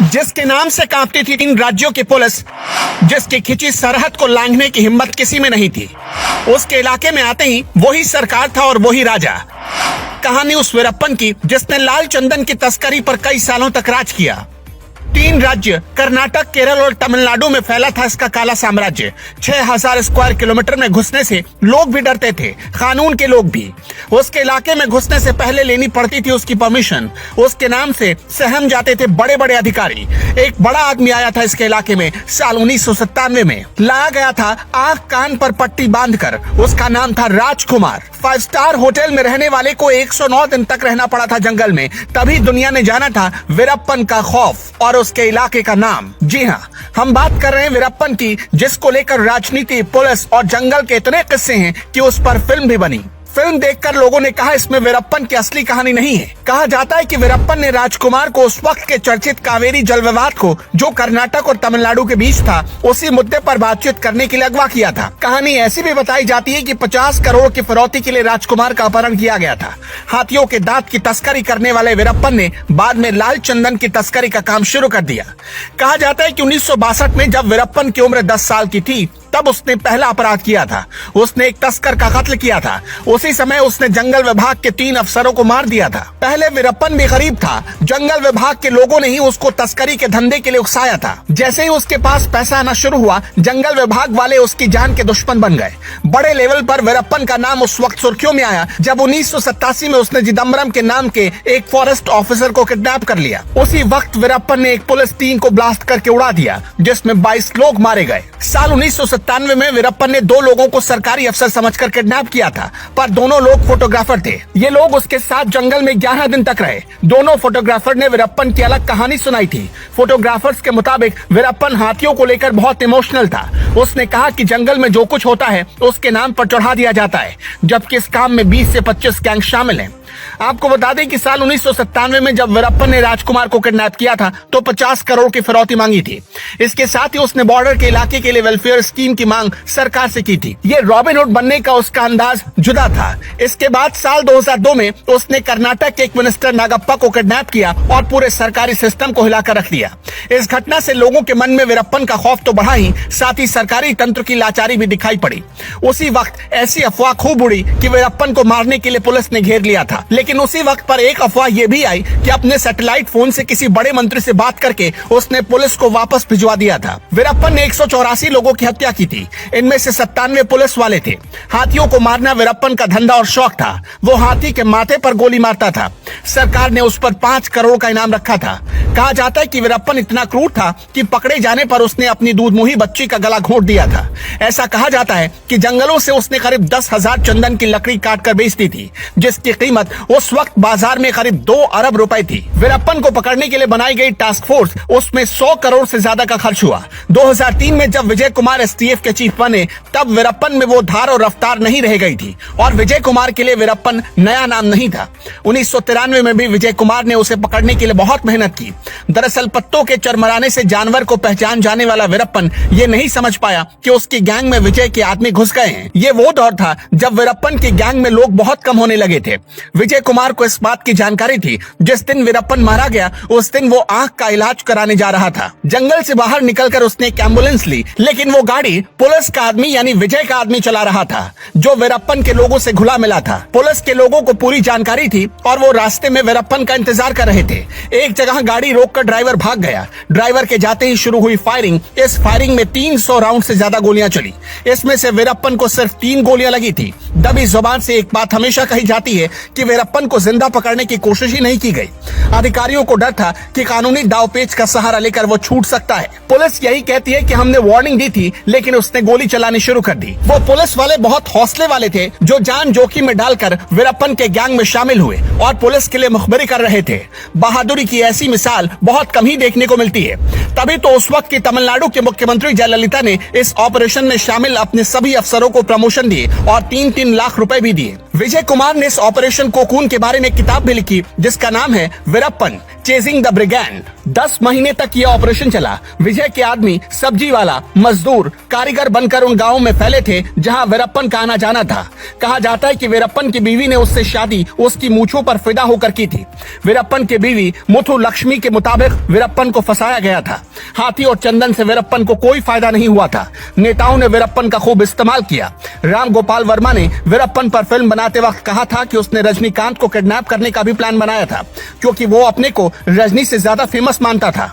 जिसके नाम से कांपती थी 3 राज्यों की पुलिस, जिसकी खिंची सरहद को लांघने की हिम्मत किसी में नहीं थी, उसके इलाके में आते ही वही सरकार था और वही राजा। कहानी उस वीरप्पन की जिसने लाल चंदन की तस्करी पर कई सालों तक राज किया। 3 राज्य कर्नाटक, केरल और तमिलनाडु में फैला था इसका काला साम्राज्य। 6000 स्क्वायर किलोमीटर में घुसने से लोग भी डरते थे, कानून के लोग भी। उसके इलाके में घुसने से पहले लेनी पड़ती थी उसकी परमिशन। उसके नाम से सहम जाते थे बड़े बड़े अधिकारी। एक बड़ा आदमी आया था इसके इलाके में साल 1997 में। लाया गया था आंख कान पर पट्टी बांधकर। उसका नाम था राजकुमार। 5 स्टार होटल में रहने वाले को 109 दिन तक रहना पड़ा था जंगल में, तभी दुनिया ने जाना था वीरप्पन का खौफ और उसके इलाके का नाम। जी हाँ, हम बात कर रहे हैं वीरप्पन की, जिसको लेकर राजनीति, पुलिस और जंगल के इतने किस्से हैं कि उस पर फिल्म भी बनी। फिल्म देखकर लोगों ने कहा इसमें वीरप्पन की असली कहानी नहीं है। कहा जाता है कि वीरप्पन ने राजकुमार को उस वक्त के चर्चित कावेरी जल विवाद को, जो कर्नाटक और तमिलनाडु के बीच था, उसी मुद्दे पर बातचीत करने के लिए अगवा किया था। कहानी ऐसी भी बताई जाती है कि 50 करोड़ की फिरौती के लिए राजकुमार का अपहरण किया गया था। हाथियों के दांत की तस्करी करने वाले वीरप्पन ने बाद में लाल चंदन की तस्करी का काम शुरू कर दिया। कहा जाता है कि 1962 में जब वीरप्पन की उम्र 10 साल की थी, तब उसने पहला अपराध किया था। उसने एक तस्कर का कत्ल किया था। उसी समय उसने जंगल विभाग के 3 अफसरों को मार दिया था। पहले वीरप्पन भी गरीब था। जंगल विभाग के लोगों ने ही उसको तस्करी के धंधे के लिए उकसाया था। जैसे ही उसके पास पैसा आना शुरू हुआ, जंगल विभाग वाले उसकी जान के दुश्मन बन गए। बड़े लेवल पर वीरप्पन का नाम उस वक्त सुर्खियों में आया जब 1987 में उसने चिदम्बरम के नाम के एक फॉरेस्ट ऑफिसर को किडनैप कर लिया। उसी वक्त वीरप्पन ने एक पुलिस टीम को ब्लास्ट करके उड़ा दिया, जिसमें 22 लोग मारे गए। साल 1997 में वीरप्पन ने 2 लोगों को सरकारी अफसर समझकर किडनैप किया था, पर दोनों लोग फोटोग्राफर थे। ये लोग उसके साथ जंगल में 11 दिन तक रहे। दोनों फोटोग्राफर ने वीरप्पन की अलग कहानी सुनाई थी। फोटोग्राफर्स के मुताबिक वीरप्पन हाथियों को लेकर बहुत इमोशनल था। उसने कहा कि जंगल में जो कुछ होता है उसके नाम पर चढ़ा दिया जाता है, जबकि इस काम में 20 से 25 गैंग शामिल हैं। आपको बता दें कि साल 1997 में जब वीरप्पन ने राजकुमार को किडनैप किया था तो 50 करोड़ की फिरौती मांगी थी। इसके साथ ही उसने बॉर्डर के इलाके के लिए वेलफेयर स्कीम की मांग सरकार से की थी। ये रॉबिनहुड बनने का उसका अंदाज जुदा था। इसके बाद साल 2002 में उसने कर्नाटक के एक मिनिस्टर नागप्पा को किडनैप किया और पूरे सरकारी सिस्टम को हिलाकर रख दिया। इस घटना से लोगों के मन में वीरप्पन का खौफ तो बढ़ा ही, साथ ही सरकारी तंत्र की लाचारी भी दिखाई पड़ी। उसी वक्त ऐसी अफवाह खूब उड़ी कि वीरप्पन को मारने के लिए पुलिस ने घेर लिया था। लेकिन उसी वक्त पर एक अफवाह यह भी आई कि अपने सैटेलाइट फोन से किसी बड़े मंत्री से बात करके उसने पुलिस को वापस भिजवा दिया था। वीरप्पन ने 184 लोगों की हत्या की थी। इनमें से 97 पुलिस वाले थे। हाथियों को मारना वीरप्पन का धंधा और शौक था। वो हाथी के माथे पर गोली मारता था। सरकार ने उस पर 5 करोड़ का इनाम रखा था। कहा जाता है कि वीरप्पन इतना क्रूर था कि पकड़े जाने पर उसने अपनी दूधमुही बच्ची का गला घोंट दिया था। ऐसा कहा जाता है कि जंगलों से उसने करीब 10,000 चंदन की लकड़ी काट कर बेच दी थी, जिसकी कीमत उस वक्त बाजार में करीब 2 अरब रुपए थी। वीरप्पन को पकड़ने के लिए बनाई गई टास्क फोर्स, उसमें 100 करोड़ से ज्यादा का खर्च हुआ। 2003 में जब विजय कुमार STF के चीफ बने, तब वीरप्पन में वो धार और रफ्तार नहीं रह गई थी और विजय कुमार के लिए वीरप्पन नया नाम नहीं था। 1993 में भी विजय कुमार ने उसे पकड़ने के लिए बहुत मेहनत की। दरअसल पत्तों के चरमराने से जानवर को पहचान जाने वाला वीरप्पन ये नहीं समझ पाया कि उसकी गैंग में विजय के आदमी घुस गए हैं। ये वो दौर था जब वीरप्पन की गैंग में लोग बहुत कम होने लगे थे। विजय कुमार को इस बात की जानकारी थी। जिस दिन वीरप्पन मारा गया, उस दिन वो आंख का इलाज कराने जा रहा था। जंगल से बाहर निकलकर उसने एक एम्बुलेंस ली, लेकिन वो गाड़ी पुलिस का आदमी यानी विजय का आदमी चला रहा था, जो वीरप्पन के लोगों से घुला मिला था। पुलिस के लोगों को पूरी जानकारी थी और वो रास्ते में वीरप्पन का इंतजार कर रहे थे। एक जगह गाड़ी रोककर ड्राइवर भाग गया। ड्राइवर के जाते ही शुरू हुई फायरिंग। इस फायरिंग में 300 राउंड से ज्यादा गोलियां चली। इसमें से वीरप्पन को सिर्फ 3 गोलियां लगी थी। दबी जुबान से एक बात हमेशा कही जाती है कि वीरप्पन को जिंदा पकड़ने की कोशिश ही नहीं की गई। अधिकारियों को डर था कि कानूनी दावपेच का सहारा लेकर वो छूट सकता है। पुलिस यही कहती है कि हमने वार्निंग दी थी, लेकिन उसने गोली चलानी शुरू कर दी। वो पुलिस वाले बहुत हौसले वाले थे, जो जान जोखिम में डालकर वीरप्पन के गैंग में शामिल हुए और पुलिस के लिए मुखबिरी कर रहे थे। बहादुरी की ऐसी मिसाल बहुत कम ही देखने को मिलती है। तभी तो उस वक्त की तमिलनाडु के मुख्यमंत्री जयललिता ने इस ऑपरेशन में शामिल अपने सभी अफसरों को प्रमोशन दिए और 3-3 लाख रुपए भी दिए। विजय कुमार ने इस ऑपरेशन कोकून के बारे में किताब भी लिखी जिसका नाम है वीरप्पन चेजिंग द ब्रिगेंड। 10 महीने तक यह ऑपरेशन चला। विजय के आदमी सब्जी वाला, मजदूर, कारीगर बनकर उन गांवों में फैले थे जहां वीरप्पन का आना जाना था। कहा जाता है कि वीरप्पन की बीवी ने उससे शादी उसकी मूछों पर फिदा होकर की थी। वीरप्पन की बीवी मुथु लक्ष्मी के मुताबिक वीरप्पन को फंसाया गया था। हाथी और चंदन से वीरप्पन को कोई फायदा नहीं हुआ था। नेताओं ने वीरप्पन का खूब इस्तेमाल किया। राम गोपाल वर्मा ने वीरप्पन पर फिल्म बनाते वक्त कहा था कि उसने रजनीकांत को किडनैप करने का भी प्लान बनाया था क्योंकि वो अपने को रजनी से ज्यादा फेमस मानता था।